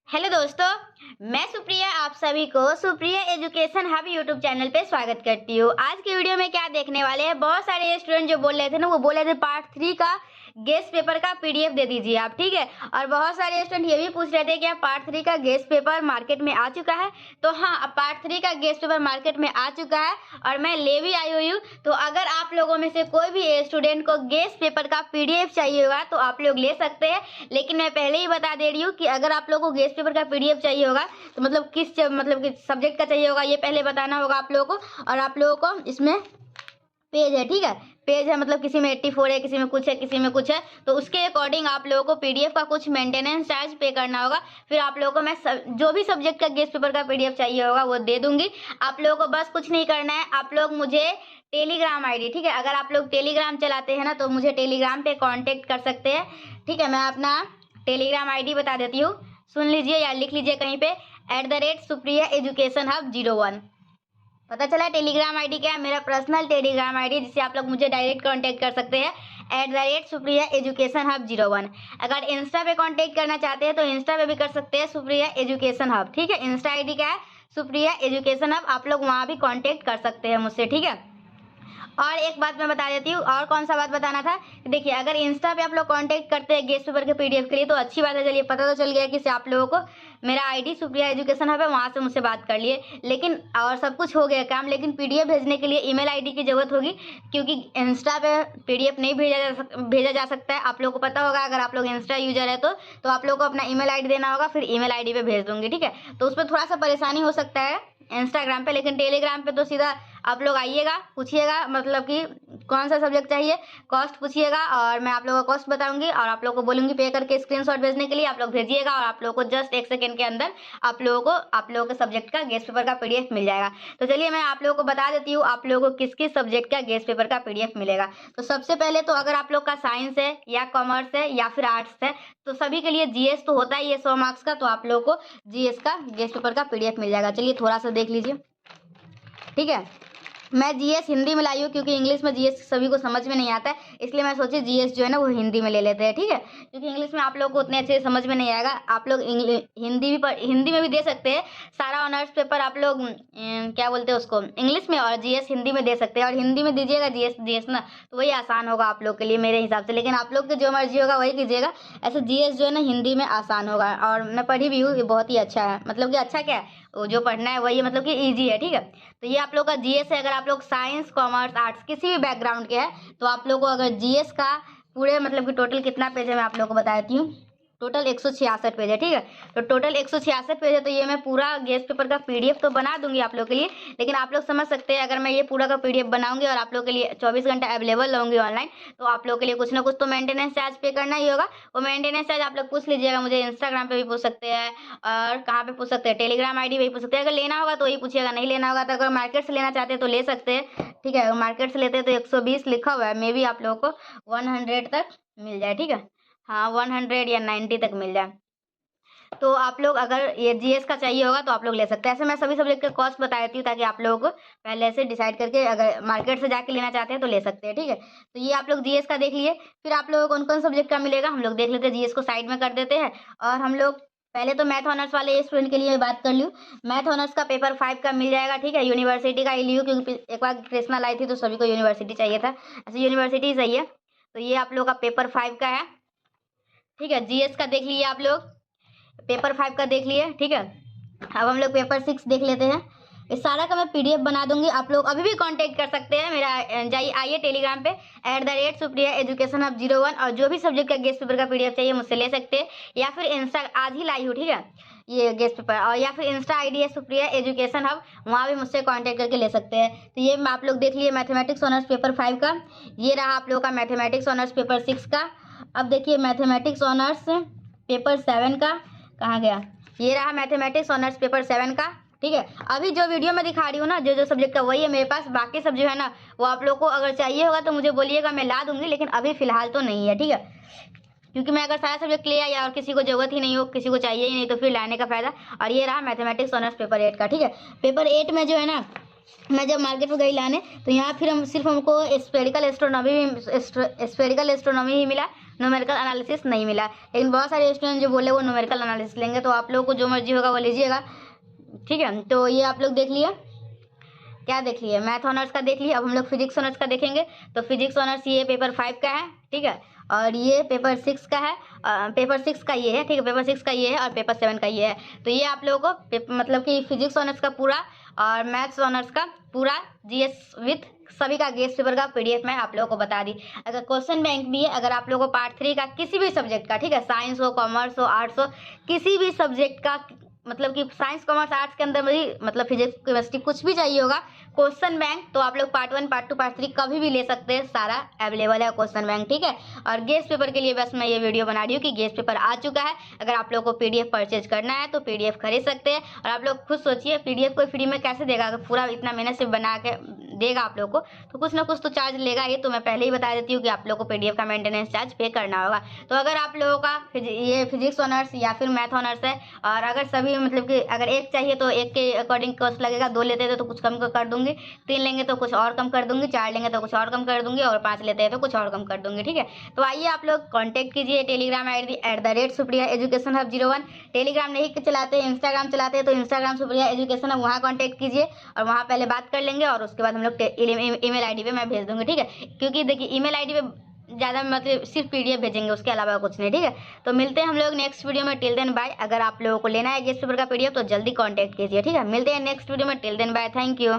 Hello दोस्तों, मैं सुप्रिया आप सभी को Supriya education hub YouTube channel पे स्वागत करती हूँ। आज की वीडियो में क्या देखने वाले हैं, बहुत सारे स्टूडेंट जो बोल रहे थे ना, वो बोल रहे थे पार्ट 3 का गेस्ट पेपर का पीडीएफ दे दीजिए आप, ठीक है। और बहुत सारे स्टूडेंट ये भी पूछ रहे थे कि पार्ट 3 का गेस्ट पेपर मार्केट में आ चुका है। तो हाँ, अब पार्ट 3 का गेस्ट पेपर मार्केट में आ चुका है और मैं ले भी आई हुई हूँ। तो अगर आप लोगों में से कोई भी स्टूडेंट को गेस्ट पेपर का पीडीएफ चाहिए होगा तो आप लोग ले सकते हैं। लेकिन मैं पहले ही बता दे रही हूँ कि अगर आप लोगों को गेस्ट पेपर का पीडीएफ चाहिए होगा तो मतलब किस सब्जेक्ट का चाहिए होगा, ये पहले बताना होगा आप लोगों को। और आप लोगों को इसमें पेज है, ठीक है, पेज है, मतलब किसी में 84 है, किसी में कुछ है, किसी में कुछ है। तो उसके अकॉर्डिंग आप लोगों को पीडीएफ का कुछ मेंटेनेंस चार्ज पे करना होगा। फिर आप लोगों को मैं जो भी सब्जेक्ट का गेस्ट पेपर का पीडीएफ चाहिए होगा वो दे दूंगी। आप लोगों को बस कुछ नहीं करना है, आप लोग मुझे टेलीग्राम आईडी, ठीक है, अगर आप लोग टेलीग्राम चलाते हैं ना तो मुझे टेलीग्राम पे कांटेक्ट कर सकते हैं, ठीक है। मैं अपना टेलीग्राम आईडी बता देती हूँ, सुन लीजिए या लिख लीजिए कहीं पे, @सुप्रिया एजुकेशन हब 01। पता चला टेलीग्राम आईडी क्या है? मेरा पर्सनल टेलीग्राम आईडी, जिससे आप लोग मुझे डायरेक्ट कांटेक्ट कर सकते हैं, @सुप्रिया एजुकेशन हब 01। अगर इंस्टा पे कांटेक्ट करना चाहते हैं तो इंस्टा पे भी कर सकते हैं, सुप्रिया एजुकेशन हब, ठीक है। इंस्टा आईडी क्या है? Supriya education hub. आप लोग वहाँ भी कांटेक्ट कर सकते हैं मुझसे, ठीक है। और एक बात मैं बता देती हूँ, और कौन सा बात बताना था, देखिए अगर इंस्टा पे आप लोग कांटेक्ट करते हैं गेस्ट पेपर के पीडीएफ के लिए तो अच्छी बात है, चलिए पता तो चल गया कि आप लोगों को मेरा आईडी सुप्रिया एजुकेशन हब है, वहाँ से मुझसे बात कर लिए। लेकिन और सब कुछ हो गया काम, लेकिन पीडीएफ भेजने के लिए ईमेल आईडी की जरूरत होगी, क्योंकि इंस्टा पे पीडीएफ नहीं भेजा जा सकता है। आप लोगों को पता होगा, अगर आप लोग इंस्टा यूजर है तो आप लोगों को अपना ईमेल आईडी देना होगा, फिर ईमेल आईडी पे भेज दूंगी, ठीक है। तो उस पर थोड़ा सा परेशानी हो सकता है इंस्टाग्राम पे, लेकिन टेलीग्राम पे तो सीधा आप लोग आइएगा, पूछिएगा मतलब कि कौन सा सब्जेक्ट चाहिए, कॉस्ट पूछिएगा और मैं आप लोगों को कॉस्ट बताऊंगी और आप लोगों को बोलूंगी पे करके स्क्रीनशॉट भेजने के लिए। आप लोग भेजिएगा और आप लोगों को जस्ट 1 सेकंड के अंदर आप लोगों के सब्जेक्ट का गेस्ट पेपर का पीडीएफ मिल जाएगा। तो चलिए मैं आप लोगों को बता देती हूँ आप लोगों को किस किस सब्जेक्ट का गेस्ट पेपर का पीडीएफ मिलेगा। तो सबसे पहले तो अगर आप लोग का साइंस है या कॉमर्स है या फिर आर्ट्स है तो सभी के लिए जीएस तो होता ही है 100 मार्क्स का, तो आप लोगों को जीएस का गेस्ट पेपर का पीडीएफ मिल जाएगा। चलिए थोड़ा सा देख लीजिए, ठीक है। मैं जीएस हिंदी में लाई हूँ क्योंकि इंग्लिश में जीएस सभी को समझ में नहीं आता है, इसलिए मैं सोची जीएस जो है ना वो हिंदी में ले लेते हैं, ठीक है। क्योंकि इंग्लिश में आप लोग को उतने अच्छे से समझ में नहीं आएगा। आप लोग हिंदी में भी दे सकते हैं, सारा ऑनर्स पेपर आप लोग क्या बोलते हैं उसको, इंग्लिश में, और जीएस हिंदी में दे सकते हैं। और हिंदी में दीजिएगा जीएस ना, तो वही आसान होगा आप लोग के लिए मेरे हिसाब से। लेकिन आप लोग के जो मर्जी होगा वही कीजिएगा। ऐसे जीएस जो है ना हिंदी में आसान होगा, और मैं पढ़ी भी हूँ, ये बहुत ही अच्छा है, मतलब कि अच्छा क्या है, वो जो पढ़ना है वही मतलब कि ईजी है, ठीक है। तो ये आप लोग का जीएस है। अगर आप लोग साइंस कॉमर्स आर्ट्स किसी भी बैकग्राउंड के हैं तो आप लोग को अगर जीएस का पूरे मतलब कि टोटल कितना पेज है मैं आप लोग को बता देती हूँ, टोटल 166 पेज है, ठीक है। तो टोटल 166 पेज है, तो ये मैं पूरा गेस्ट पेपर का पीडीएफ तो बना दूंगी आप लोग के लिए। लेकिन आप लोग समझ सकते हैं, अगर मैं ये पूरा का पीडीएफ बनाऊंगी और आप लोग के लिए 24 घंटा अवेलेबल रहूंगी ऑनलाइन, तो आप लोग के लिए कुछ ना कुछ तो मेंटेनेंस चार्ज पे करना ही होगा। वो मेंटेनेंस चार्ज आप लोग पूछ लीजिएगा मुझे, इंस्टाग्राम पे भी पूछ सकते हैं और कहाँ पे पूछ सकते हैं, टेलीग्राम आईडी पे भी पूछ सकते हैं। अगर लेना होगा तो वही पूछिएगा, नहीं लेना होगा तो अगर मार्केट से लेना चाहते हैं तो ले सकते हैं, ठीक है। मार्केट से लेते हैं तो 120 लिखा हुआ है, मे भी आप लोगों को 100 तक मिल जाए, ठीक है। हाँ 100 या 90 तक मिल जाए। तो आप लोग अगर ये जीएस का चाहिए होगा तो आप लोग ले सकते हैं। ऐसे मैं सभी सब्जेक्ट का कॉस्ट बता देती हूँ ताकि आप लोगों को पहले से डिसाइड करके अगर मार्केट से जाके लेना चाहते हैं तो ले सकते हैं, ठीक है। तो ये आप लोग जीएस का देख लिए। फिर आप लोगों को कौन कौन सब्जेक्ट का मिलेगा हम लोग देख लेते हैं, जीएस को साइड में कर देते हैं। और हम लोग पहले तो मैथ ऑनर्स वाले स्टूडेंट के लिए बात कर लूँ। मैथ ऑनर्स का पेपर 5 का मिल जाएगा, ठीक है। यूनिवर्सिटी का ही लियो क्योंकि एक बार कृष्णा लाई थी तो सभी को यूनिवर्सिटी चाहिए था, ऐसे यूनिवर्सिटी ही सही है। तो ये आप लोग का पेपर 5 का है, ठीक है। जीएस का देख लिए आप लोग, पेपर 5 का देख लिए, ठीक है। अब हम लोग पेपर 6 देख लेते हैं। इस सारा का मैं पीडीएफ बना दूंगी, आप लोग अभी भी कांटेक्ट कर सकते हैं मेरा, जाइए आइए टेलीग्राम पे @सुप्रिया एजुकेशन हब 01, और जो भी सब्जेक्ट का गेस्ट पेपर का पीडीएफ चाहिए मुझसे ले सकते हैं, या फिर इंस्टा आज ही लाई हूँ, ठीक है, ये गेस्ट पेपर, और या फिर इंस्टा आईडी है सुप्रिया एजुकेशन हब, वहाँ भी मुझसे कांटेक्ट करके ले सकते हैं। तो ये आप लोग देख लिए मैथमेटिक्स ऑनर्स पेपर 5 का, ये रहा आप लोग का मैथमेटिक्स ऑनर्स पेपर 6 का। अब देखिए मैथमेटिक्स ऑनर्स पेपर 7 का कहाँ गया, ये रहा मैथमेटिक्स ऑनर्स पेपर 7 का, ठीक है। अभी जो वीडियो में दिखा रही हूँ ना, जो सब्जेक्ट का वही है मेरे पास, बाकी सब जो है ना वो आप लोग को अगर चाहिए होगा तो मुझे बोलिएगा, मैं ला दूंगी, लेकिन अभी फिलहाल तो नहीं है, ठीक है। क्योंकि मैं अगर सारा सब्जेक्ट ले आया और किसी को जरूरत ही नहीं हो, किसी को चाहिए ही नहीं, तो फिर लाने का फायदा। और ये रहा मैथमेटिक्स ऑनर्स पेपर 8 का, ठीक है। पेपर 8 में जो है ना, मैं जब मार्केट में गई लाने तो यहाँ फिर हम सिर्फ हमको स्फेरिकल एस्ट्रोनॉमी ही मिला, न्यूमेरिकल एनालिसिस नहीं मिला। लेकिन बहुत सारे स्टूडेंट जो बोले वो न्यूमेरिकल एनालिसिस लेंगे, तो आप लोगों को जो मर्जी होगा वो लीजिएगा, ठीक है। तो ये आप लोग देख लिए, क्या देख लिए, मैथ ऑनर्स का देख लिए। अब हम लोग फिजिक्स ऑनर्स का देखेंगे। तो फिजिक्स ऑनर्स ये पेपर 5 का है, ठीक है, और ये पेपर 6 का है, पेपर 6 का ये है, ठीक है, पेपर 6 का ये है और पेपर 7 का ये है। तो ये आप लोगों को मतलब कि फिजिक्स ऑनर्स का पूरा और मैथ्स ऑनर्स का पूरा जीएस विथ सभी का गेस्ट पेपर का पीडीएफ मैं आप लोगों को बता दी। अगर क्वेश्चन बैंक भी है, अगर आप लोगों को पार्ट 3 का किसी भी सब्जेक्ट का, ठीक है, साइंस हो, कॉमर्स हो, आर्ट्स हो, किसी भी सब्जेक्ट का, मतलब कि साइंस कॉमर्स आर्ट्स के अंदर भी मतलब फिजिक्स केमिस्ट्री कुछ भी चाहिए होगा क्वेश्चन बैंक, तो आप लोग पार्ट 1 पार्ट 2 पार्ट 3 कभी भी ले सकते हैं, सारा अवेलेबल है क्वेश्चन बैंक, ठीक है। और गेस्ट पेपर के लिए बस मैं ये वीडियो बना रही हूँ कि गेस्ट पेपर आ चुका है। अगर आप लोग को पीडीएफ परचेज करना है तो पीडीएफ खरीद सकते हैं। और आप लोग खुद सोचिए पीडीएफ कोई फ्री में कैसे देगा, अगर पूरा इतना मेहनत से बना के देगा आप लोग को तो कुछ ना कुछ तो चार्ज लेगा ही। तो मैं पहले ही बता देती हूँ कि आप लोग को पीडीएफ का मेंटेनेंस चार्ज पे करना होगा। तो अगर आप लोगों का ये फिजिक्स ऑनर्स या फिर मैथ ऑनर्स है, और अगर सभी मतलब कि अगर एक चाहिए तो एक के अकॉर्डिंग कॉस्ट लगेगा, 2 लेते हैं तो कुछ कम कर दूंगी, 3 लेंगे तो कुछ और कम कर दूंगी, 4 लेंगे तो कुछ और कम कर दूंगी, और 5 लेते हैं तो कुछ और कम कर दूंगी, ठीक है। तो आइए आप लोग कॉन्टैक्ट कीजिए Telegram ID @Supriya education hub 01। Telegram नहीं चलाते, इंस्टाग्राम चलाते हैं तो इंस्टाग्राम सुप्रिया एजुकेशन हब, वहाँ कॉन्टैक्ट कीजिए और वहाँ पहले बात कर लेंगे और उसके बाद हम लोग ईमेल आईडी पे मैं भेज दूंगी, ठीक है। क्योंकि देखिए ईमेल आईडी पे ज़्यादा मतलब सिर्फ पीडीएफ भेजेंगे, उसके अलावा कुछ नहीं, ठीक है। तो मिलते हैं हम लोग नेक्स्ट वीडियो में। Till then bye. अगर आप लोगों को लेना है गेस्ट पेपर का पीडीएफ तो जल्दी कॉन्टैक्ट कीजिए, ठीक है। मिलते हैं नेक्स्ट वीडियो में। Till then bye, thank you.